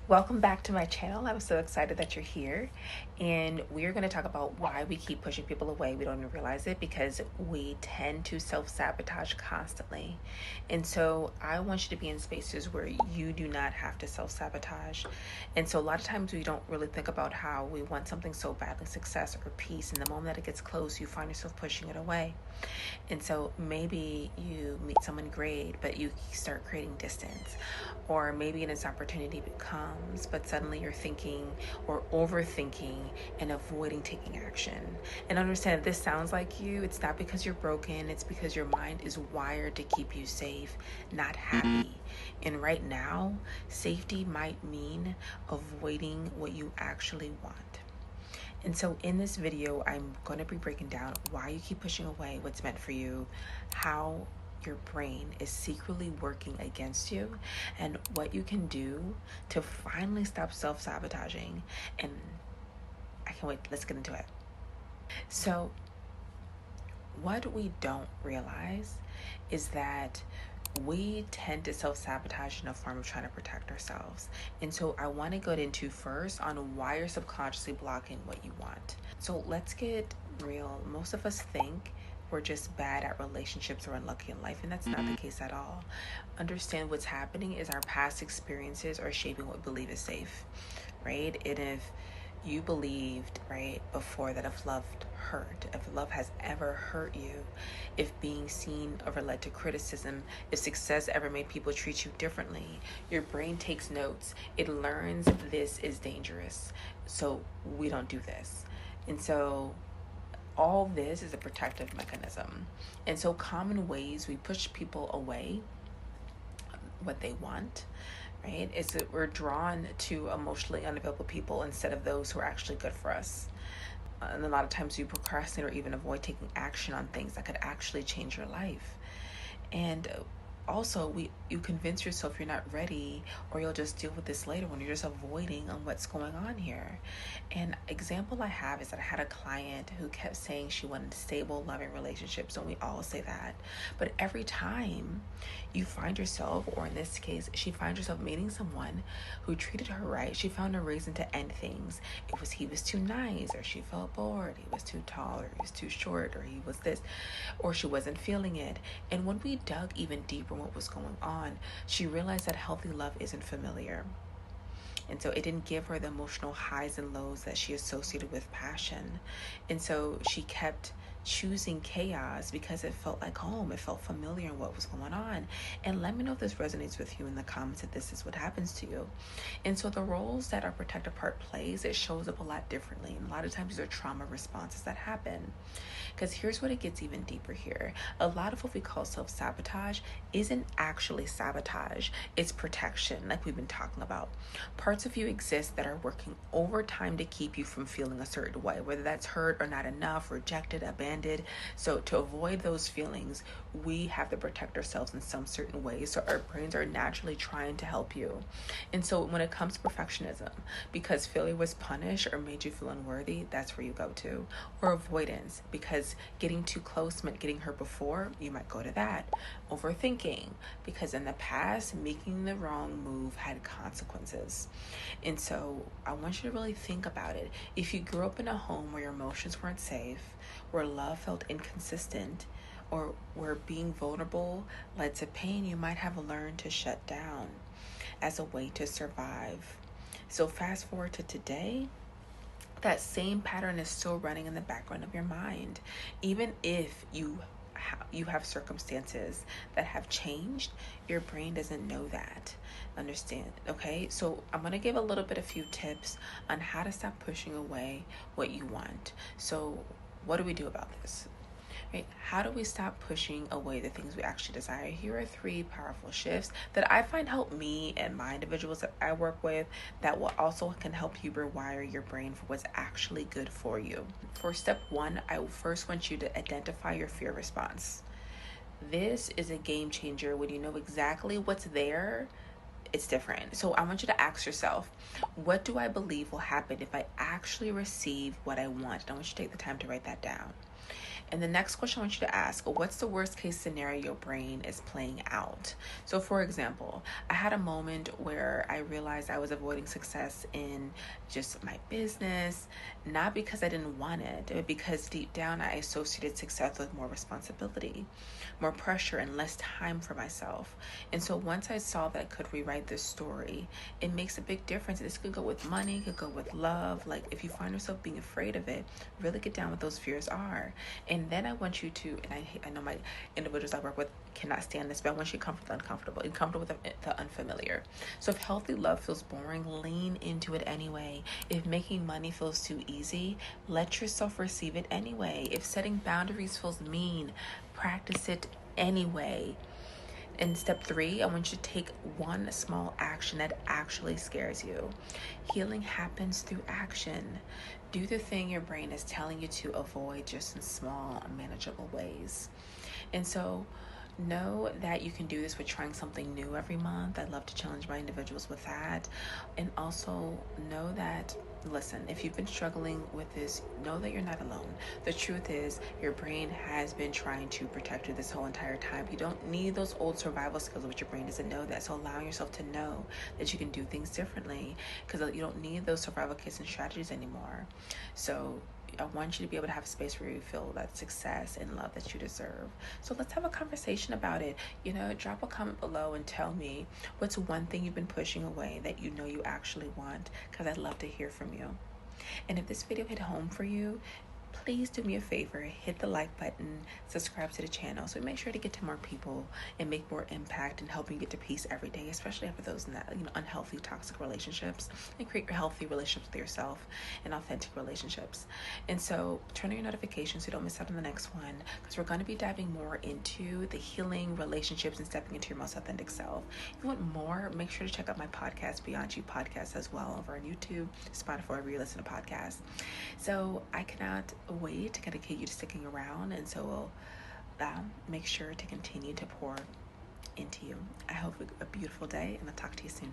Welcome back to my channel. I'm so excited that you're here. And we're going to talk about why we keep pushing people away. We don't even realize it because we tend to self-sabotage constantly. And so I want you to be in spaces where you do not have to self-sabotage. And so a lot of times we don't really think about how we want something so badly, success or peace. And the moment that it gets close, you find yourself pushing it away. And so maybe you meet someone great, but you start creating distance. Or maybe an opportunity comes, but suddenly you're thinking or overthinking and avoiding taking action. And understand, if this sounds like you, it's not because you're broken, it's because your mind is wired to keep you safe, not happy. And right now, safety might mean avoiding what you actually want. And so in this video, I'm going to be breaking down why you keep pushing away what's meant for you, how your brain is secretly working against you, and what you can do to finally stop self-sabotaging. And I can't wait. Let's get into it. So what we don't realize is that we tend to self-sabotage in a form of trying to protect ourselves. And so I want to go into first on why you're subconsciously blocking what you want. So let's get real. Most of us think we're just bad at relationships or unlucky in life, and that's not the case at all. Understand what's happening is our past experiences are shaping what we believe is safe, right? And if you believed, right, before that if love hurt, if love has ever hurt you, if being seen ever led to criticism, if success ever made people treat you differently, your brain takes notes. It learns this is dangerous, so we don't do this. And so all this is a protective mechanism. And so common ways we push people away what they want, right, is that we're drawn to emotionally unavailable people instead of those who are actually good for us. And a lot of times you procrastinate or even avoid taking action on things that could actually change your life. And also, you convince yourself you're not ready, or you'll just deal with this later when you're just avoiding on what's going on here. An example I have is that I had a client who kept saying she wanted stable, loving relationships, and we all say that. But every time you find yourself, or in this case, she finds herself meeting someone who treated her right, she found a reason to end things. He was too nice, or she felt bored, he was too tall, or he was too short, or he was this, or she wasn't feeling it. And when we dug even deeper what was going on, she realized that healthy love isn't familiar. And so it didn't give her the emotional highs and lows that she associated with passion. And so she kept choosing chaos because it felt like home. It felt familiar in what was going on. And let me know if this resonates with you in the comments, if this is what happens to you. And so the roles that our protective part plays, it shows up a lot differently. And a lot of times these are trauma responses that happen. Because here's what it gets even deeper here. A lot of what we call self-sabotage isn't actually sabotage. It's protection, like we've been talking about. Parts of you exist that are working overtime to keep you from feeling a certain way, whether that's hurt or not enough, rejected, abandoned. So to avoid those feelings, we have to protect ourselves in some certain ways. So our brains are naturally trying to help you. And so when it comes to perfectionism, because failure was punished or made you feel unworthy, that's where you go to. Or avoidance, because getting too close meant getting hurt before, you might go to that. Overthinking, because in the past, making the wrong move had consequences. And so I want you to really think about it. If you grew up in a home where your emotions weren't safe, where love felt inconsistent, or where being vulnerable led to pain, you might have learned to shut down as a way to survive. So fast forward to today, that same pattern is still running in the background of your mind. Even if you have circumstances that have changed, your brain doesn't know that. Understand? Okay, so I'm going to give a few tips on how to stop pushing away what you want. So what do we do about this? Right? How do we stop pushing away the things we actually desire? Here are 3 powerful shifts that I find help me and my individuals that I work with, that will also can help you rewire your brain for what's actually good for you. For step 1, I first want you to identify your fear response. This is a game changer. When you know exactly what's there, it's different. So I want you to ask yourself, what do I believe will happen if I actually receive what I want? And I want you to take the time to write that down. And the next question I want you to ask, what's the worst case scenario your brain is playing out? So, for example, I had a moment where I realized I was avoiding success in just my business, not because I didn't want it, but because deep down I associated success with more responsibility, more pressure, and less time for myself. And so once I saw that I could rewrite this story, it makes a big difference. This could go with money, could go with love. Like if you find yourself being afraid of it, really get down what those fears are. And then I want you to, and I know my individuals I work with cannot stand this, but I want you to comfort the uncomfortable and comfortable with the unfamiliar. So if healthy love feels boring, lean into it anyway. If making money feels too easy, let yourself receive it anyway. If setting boundaries feels mean, practice it anyway. In step 3, I want you to take one small action that actually scares you. Healing happens through action. Do the thing your brain is telling you to avoid just in small, manageable ways. And so know that you can do this with trying something new every month. I love to challenge my individuals with that. And also know that, listen, if you've been struggling with this, know that you're not alone. The truth is your brain has been trying to protect you this whole entire time. You don't need those old survival skills, which your brain doesn't know that. So allowing yourself to know that you can do things differently, because you don't need those survival kits and strategies anymore. So I want you to be able to have a space where you feel that success and love that you deserve. So let's have a conversation about it. Drop a comment below and tell me what's one thing you've been pushing away that you know you actually want, because I'd love to hear from you. And if this video hit home for you, please do me a favor, hit the like button, subscribe to the channel so we make sure to get to more people and make more impact and help you get to peace every day, especially after those unhealthy, toxic relationships, and create healthy relationships with yourself and authentic relationships. And so turn on your notifications so you don't miss out on the next one, because we're going to be diving more into the healing relationships and stepping into your most authentic self. If you want more, make sure to check out my podcast, Beyond You Podcast, as well, over on YouTube, Spotify, wherever you listen to podcasts. So I cannot wait to dedicate you to sticking around, and so we'll make sure to continue to pour into you. I hope a beautiful day, and I'll talk to you soon.